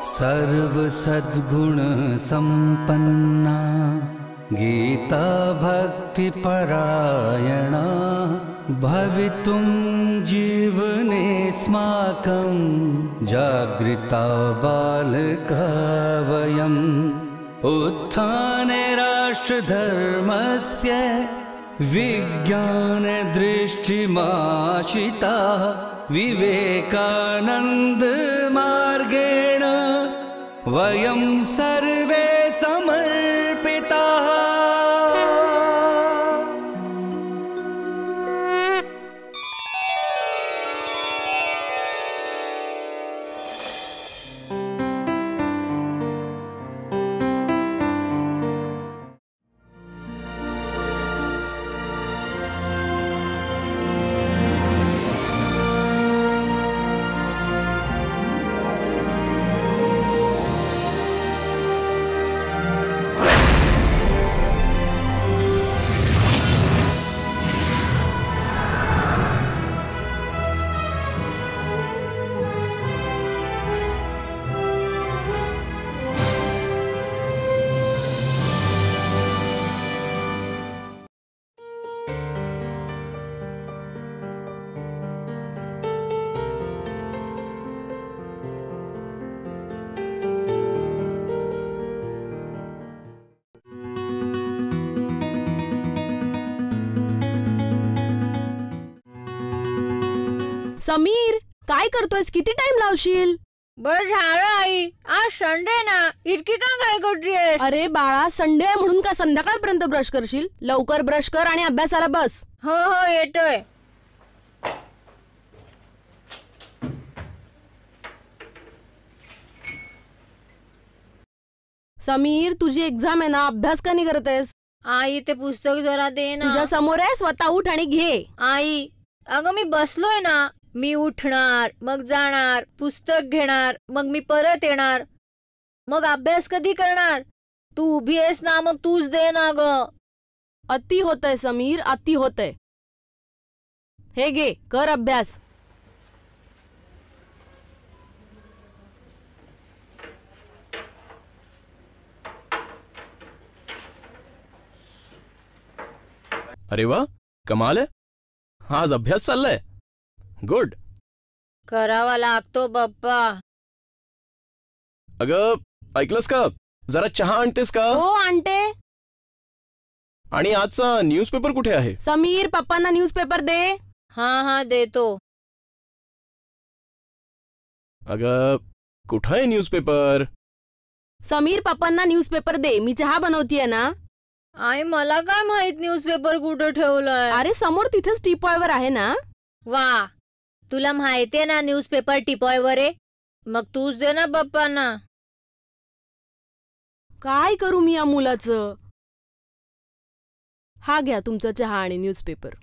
सर्व सद्गुण संपन्ना गीता भक्ति परायणा भवितुं जीवनेऽस्माकं जागृता बालका वयम् उत्थाने राष्ट्रधर्मस्य विज्ञानदृष्टिमाशिता विवेकानन्द मार्गेण वयं सर्वे समर्पिताः। समीर, काय करतोयस? किती टाइम लावशील? बरं झालं आई, आज संडे ना, इतकी का काय करतेस? अरे बाळा, संडे आहे म्हणून का संध्याकाळपर्यंत ब्रश करशील? लवकर ब्रश कर आणि अभ्यासाला बस. हो हो येतोय. समीर, तुझी एक्झाम आहे ना, अभ्यास का नाही करतेस? आई ते पुस्तक जरा दे ना. तुझ्या समोर आहे, स्वतः उठ आणि घे. आई अगं मी बसलोय ना, मी उठणार, मग जाणार, पुस्तक घेणार, मग मी परत येणार, मग अभ्यास कधी करणार? तू उभी आहेस ना, मग तूच दे ना ग. अति होतंय समीर, अति होतंय. हे घे, कर अभ्यास. अरे वा, कमाल आहे. आज अभ्यास चाललाय. गुड. करावा लागतो बाप्पा. अगं ऐकलंस का, जरा चहा आणतेस का? हो आणते. आणि आजचा न्यूजपेपर कुठे आहे? समीर, पप्पांना न्यूजपेपर दे. हा हा देतो. अगं कुठं आहे न्यूजपेपर? समीर, पप्पांना न्यूजपेपर दे, मी चहा बनवतीये ना. आई मला काय माहित न्यूजपेपर कुठं ठेवलाय? अरे समोर तिथेच टीपॉयवर आहे ना. वा, तुला माहितीये ना न्यूजपेपर टीपॉयवर आहे, मग तूच दे ना पप्पांना. काय करू मी या मुलाचं? हा घ्या तुमचा चहा आणि न्यूजपेपर.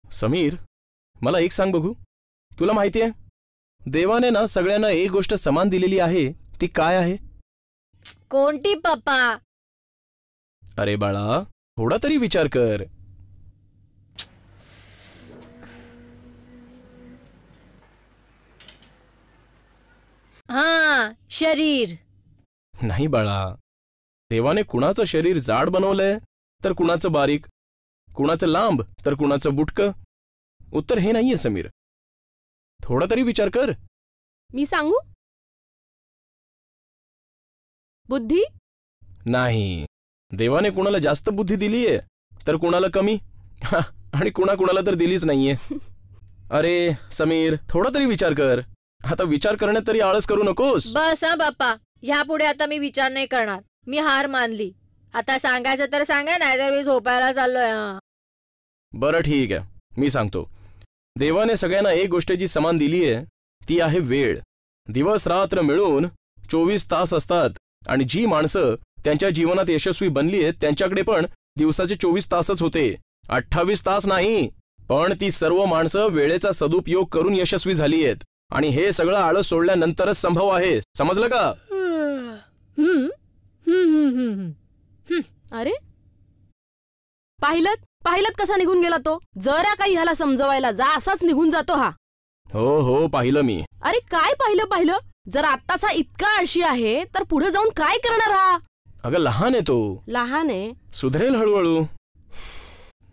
समीर, मला एक सांग बघू, तुला माहितीये देवाने ना सगळ्यांना एक गोष्ट समान दिलेली आहे, ती काय आहे? कोणती पप्पा? अरे बाळा, थोडा तरी विचार कर. हा, शरीर. नाही बाळा, देवाने कुणाचं शरीर जाड बनवलंय तर कुणाचं बारीक, कुणाचं लांब तर कुणाचं बुटकं. उत्तर हे नाहीये समीर, थोडा तरी विचार कर. मी सांगू? बुद्धी? नाही, देवाने कुणाला जास्त बुद्धी दिलीये तर कुणाला कमी, आणि कुणाला तर दिलीच नाहीये. अरे समीर, थोडा तरी विचार कर. आता विचार करण्यात तरी आळस करू नकोस. बस हा बाप्पा, ह्यापुढे आता मी विचार नाही करणार. मी हार मानली. आता सांगायचं तर सांगा, नाहीतर मी झोपायला चाललोय. बरं ठीक आहे, मी सांगतो. देवाने सगळ्यांना एक गोष्ट जी समान दिलीये ती आहे वेळ. दिवस रात्र मिळून 24 तास असतात, आणि जी माणसं त्यांच्या जीवनात यशस्वी बनली आहेत त्यांच्याकडे पण दिवसाचे 24 तासच होते, 28 तास नाही. पण ती सर्व माणसं वेळेचा सदुपयोग करून यशस्वी झाली आहेत, आणि हे सगळं आळस सोडल्यानंतरच संभव आहे. समजलं का? अरे पाहिलत कसा निघून गेला तो. जरा काही ह्याला समजवायला जा, असाच निघून जातो हा. हो पाहिलं मी. अरे काय पाहिलं? जर आत्ताचा इतका आळशी आहे तर पुढे जाऊन काय करणार हा? अगं लहान आहे तो. लहान आहे, सुधरेल हळूहळू.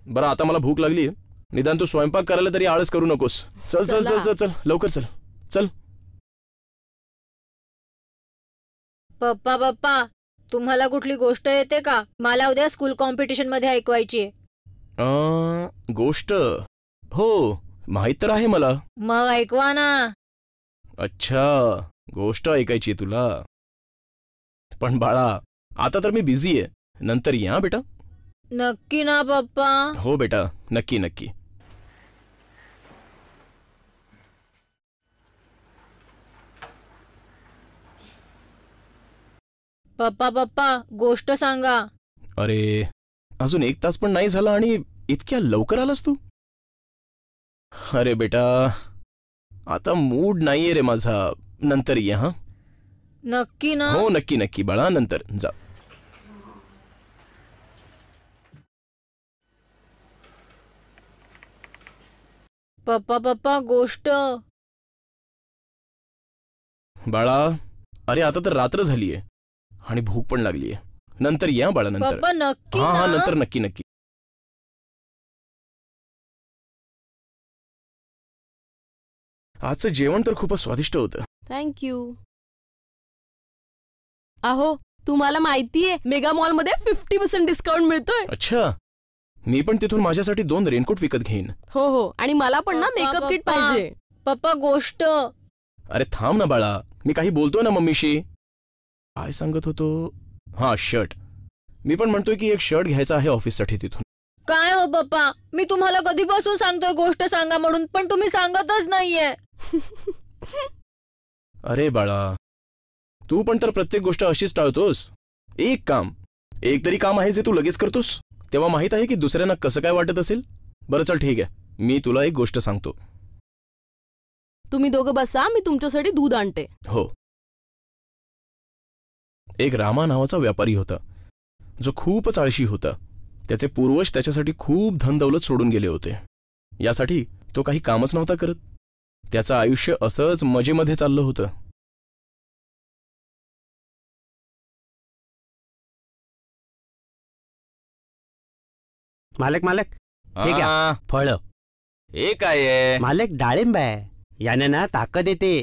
बरं आता मला भूक लागली, निदान तू स्वयंपाक करायला तरी आळस करू नकोस. चल चल चल चल चल लवकर चल चल. पप्पा तुम्हाला कुठली गोष्ट येते का? मला उद्या स्कूल कॉम्पिटिशन मध्ये ऐकवायची. गोष्ट? हो माहित तर आहे मला. मग ऐकवा ना. अच्छा गोष्ट ऐकायची तुला. पण बाळा आता तर मी बिझी आहे, नंतर या बेटा. नक्की ना पप्पा? हो बेटा नक्की नक्की. पप्पा गोष्ट सांगा. अरे अजून 1 तास पण नाही झाला आणि इतक्या लवकर आलास तू? अरे बेटा आता मूड नाहीये रे माझा, नंतर ये. हा नक्की ना? हो नक्की नक्की बाळा, नंतर जा. पप्पा गोष्ट. बाळा अरे आता तर रात्र झालीये आणि भूक पण लागलीये, नंतर या बाळा नंतर. पप्पा नक्की हा ना? नंतर नक्की नक्की. आजचं जेवण तर खूपच स्वादिष्ट होतं. थँक्यू. अहो तुम्हाला माहितीये मेगा मॉल मध्ये 50% डिस्काउंट मिळतोय. अच्छा मी पण तिथून माझ्यासाठी 2 रेनकोट विकत घेईन. हो आणि मला पण ना पप्पा, मेकअप किट पप्पा. पाहिजे. पप्पा गोष्ट. अरे थांब ना बाळा, मी काही बोलतोय ना मम्मीशी. काय सांगत होतो? हा शर्ट. मी पण म्हणतोय की एक शर्ट घ्यायचा आहे ऑफिससाठी तिथून. काय हो पप्पा, मी तुम्हाला कधीपासून सांगतोय गोष्ट सांगा म्हणून, पण तुम्ही सांगतच नाहीये. अरे बाळा तू पण तर प्रत्येक गोष्ट अशीच टाळतोस. एक तरी काम आहे जे तू लगेच करतोस, तेव्हा माहित आहे की दुसऱ्यांना कसं काय वाटत असेल. बरं चल ठीक आहे, मी तुला एक गोष्ट सांगतो. तुम्ही दोघं बसा, मी तुमच्यासाठी दूध आणते. हो. एक रामा नावाचा व्यापारी होता जो खूपच आळशी होता. त्याचे पूर्वज त्याच्यासाठी खूप धनदौलत सोडून गेले होते. यासाठी तो काही कामच नव्हता करत. त्याचं आयुष्य असंच मजेमध्ये चाललं होतं. मालक हे घ्या फळ. हे काय आहे? मालक डाळिंब आहे, याने ना ताकद येते.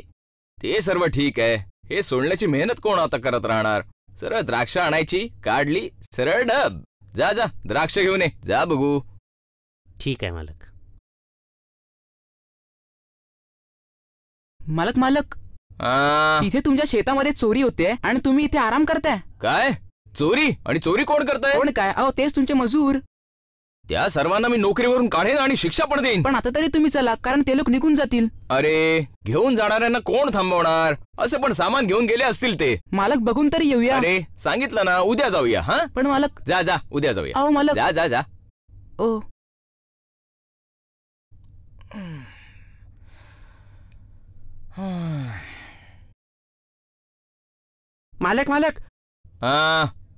ते सर्व ठीक आहे, हे सोडण्याची मेहनत कोण आता करत राहणार? सरळ द्राक्ष आणायची, काढली, सरळ डब. जा जा द्राक्ष घेऊन ये, जा बघू. ठीक आहे मालक. मालक तिथे तुमच्या शेतामध्ये चोरी होते आणि तुम्ही इथे आराम करताय. काय चोरी? आणि चोरी कोण करताय? कोण काय? अहो तेच तुमचे मजूर. त्या सर्वांना मी नोकरीवरून काढेन आणि शिक्षा पण देईन. पण आता तरी तुम्ही चला, कारण ते लोक निघून जातील. अरे घेऊन जाणाऱ्यांना कोण थांबवणार? असे पण सामान घेऊन गेले असतील ते. मालक बघून तरी येऊया. अरे सांगितलं ना उद्या जाऊया. हा पण मालक. जा जा उद्या जाऊया. अहो मालक. जा जा जा. ओ मालक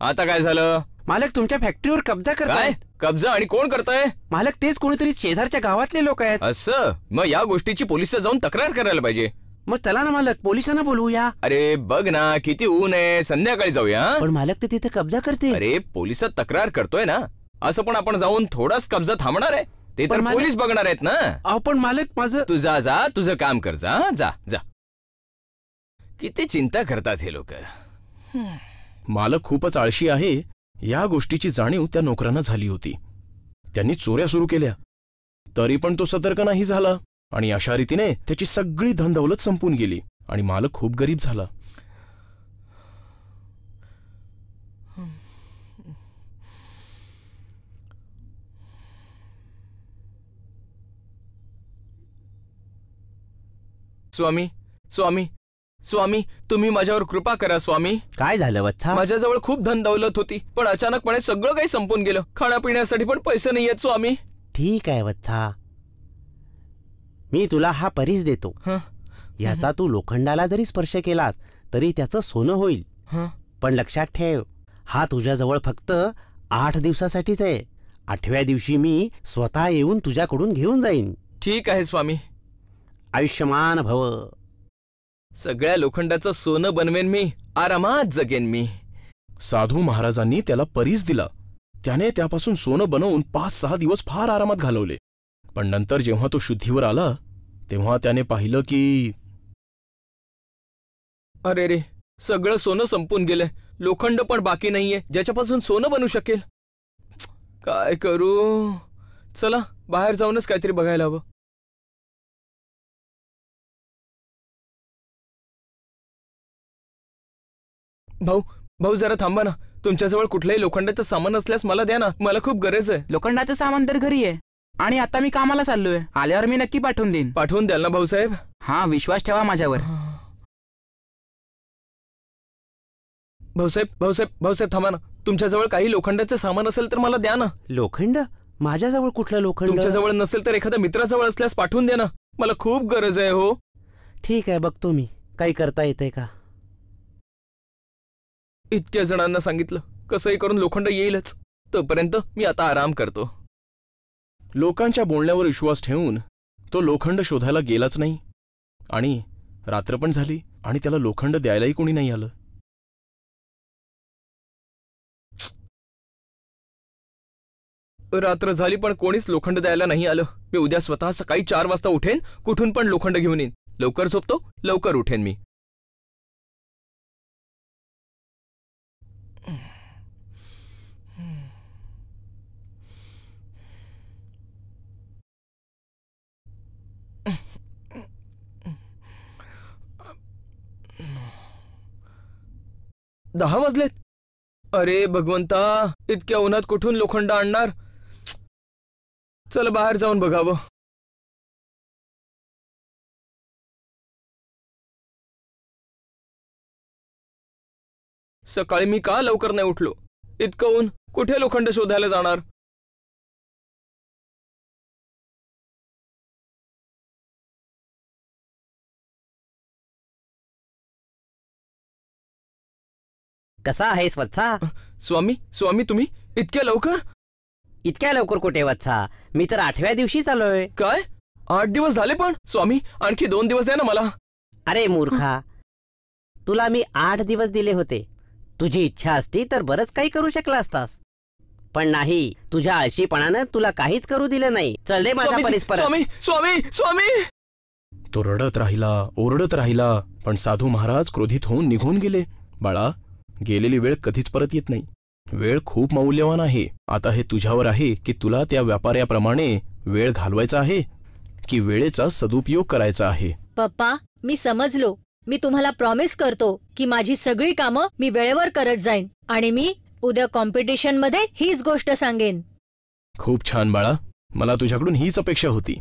आता काय झालं? मालक तुमच्या फॅक्टरीवर कब्जा काय करताय. कब्जा? आणि कोण करताय? मालक तेच कोणीतरी शेजारच्या गावातले लोक आहेत. असं? मग या गोष्टीची पोलिसात जाऊन तक्रार करायला पाहिजे. मग चला ना मालक, पोलिसांना बोलवूया. अरे बघ ना किती ऊन आहे, संध्याकाळी जाऊया. पण मालक ते तिथे कब्जा करते. अरे पोलिसात तक्रार करतोय ना, असं पण आपण जाऊन थोडाच कब्जा थांबणार आहे? ते तर पण पोलीस बघणार आहेत ना. अहो पण मालक माझं. तू जा जा तुझं काम कर. जा जा जा. किती चिंता करतात हे लोक. मालक खूपच आळशी आहे या गोष्टीची जाणीव त्या नोकरांना झाली होती. त्यांनी चोऱ्या सुरू केल्या, तरी पण तो सतर्क नाही झाला आणि अशा रीतीने त्याची सगळी धनदौलत संपून गेली आणि मालक खूप गरीब झाला. स्वामी स्वामी स्वामी तुम्ही माझ्यावर कृपा करा स्वामी. काय झालं वत्सा? माझ्याजवळ खूप धन दौलत होती, पण अचानकपणे सगळं काही संपून गेलं. खाण्यापिण्यासाठी पण पैसे नाही आहेत स्वामी. ठीक आहे वत्सा, मी तुला हा परीस देतो. याचा तू लोखंडाला जरी स्पर्श केलास तरी त्याचं सोनं होईल. पण लक्षात ठेव, हा तुझ्याजवळ फक्त 8 दिवसासाठीच आहे. 8व्या दिवशी मी स्वतः येऊन तुझ्याकडून घेऊन जाईन. ठीक आहे स्वामी. आयुष्यमान भव. सगळ्या लोखंडाचं सोनं बनवेन मी, आरामात जगेन मी. साधू महाराजांनी त्याला परीस दिला. त्याने त्यापासून सोनं बनवून 5-6 दिवस फार आरामात घालवले. पण नंतर जेव्हा तो शुद्धीवर आला तेव्हा त्याने पाहिलं की अरे रे, सगळं सोनं संपून गेलंय. लोखंड पण बाकी नाहीये ज्याच्यापासून सोनं बनू शकेल. काय करू? चला बाहेर जाऊनच काहीतरी बघायला हवं. भाऊ जरा थांबा ना. तुमच्याजवळ कुठलंही लोखंडाचं सामान असल्यास मला द्या ना. मला खूप गरज आहे. लोखंडाचं सामान तर घरी आहे आणि आता मी कामाला चाललोय. आल्यावर मी नक्की पाठवून देईन. पाठवून द्याल ना भाऊसाहेब? हा, विश्वास ठेवा माझ्यावर. भाऊसाहेब थांबा ना. तुमच्याजवळ काही लोखंडाचं सामान असेल तर मला द्या ना. लोखंड? माझ्याजवळ कुठलं लोखंड? तुमच्याजवळ नसेल तर एखाद्या मित्राजवळ असल्यास पाठवून द्या ना. मला खूप गरज आहे हो. ठीक आहे, बघतो मी. काही करता येतंय का? इतक्या जणांना सांगितलं, कसंही करून लोखंड येईलच. तोपर्यंत मी आता आराम करतो. लोकांच्या बोलण्यावर विश्वास ठेवून तो लोखंड शोधायला गेलाच नाही. आणि रात्र पण झाली आणि त्याला लोखंड द्यायलाही कोणी नाही आलं. रात्र झाली पण कोणीच लोखंड द्यायला नाही आलं. मी उद्या स्वतः सकाळी 4 वाजता उठेन, कुठून पण लोखंड घेऊन येईन. लवकर झोपतो, लवकर उठेन मी. दहा वाजलेत. अरे भगवंता, इतक्या उन्हात कुठून लोखंड आणणार? चल बाहेर जाऊन बघावं. सकाळी मी का लवकर नाही उठलो? इतकं ऊन, कुठे लोखंड शोधायला जाणार? कसा आहेस वत्सा? स्वामी तुम्ही इतक्या लवकर? इतक्या लवकर कुठे वत्सा? मी तर 8व्या दिवशीच आलोय. काय? 8 दिवस झाले पण? स्वामी आणखी 2 दिवस द्या ना मला. अरे मूर्खा, तुला मी 8 दिवस दिले होते. तुझी इच्छा असती तर बरंच काही करू शकला असतास. पण नाही, तुझ्या आळशीपणानं तुला काहीच करू दिलं नाही. चल दे माझा परीस परत. स्वामी. तो रडत राहिला, ओरडत राहिला, पण साधू महाराज क्रोधित होऊन निघून गेले. बाळा, गेलेली वेळ कधीच परत येत नाही. वेळ खूप मौल्यवान आहे. आता हे तुझ्यावर आहे की तुला त्या व्यापाऱ्याप्रमाणे वेळ घालवायचा आहे की वेळेचा सदुपयोग करायचा आहे. पप्पा, मी समजलो. मी तुम्हाला प्रॉमिस करतो की माझी सगळी कामं मी वेळेवर करत जाईन आणि मी उद्या कॉम्पिटिशन मध्ये हीच गोष्ट सांगेन. खूप छान बाळा, मला तुझ्याकडून हीच अपेक्षा होती.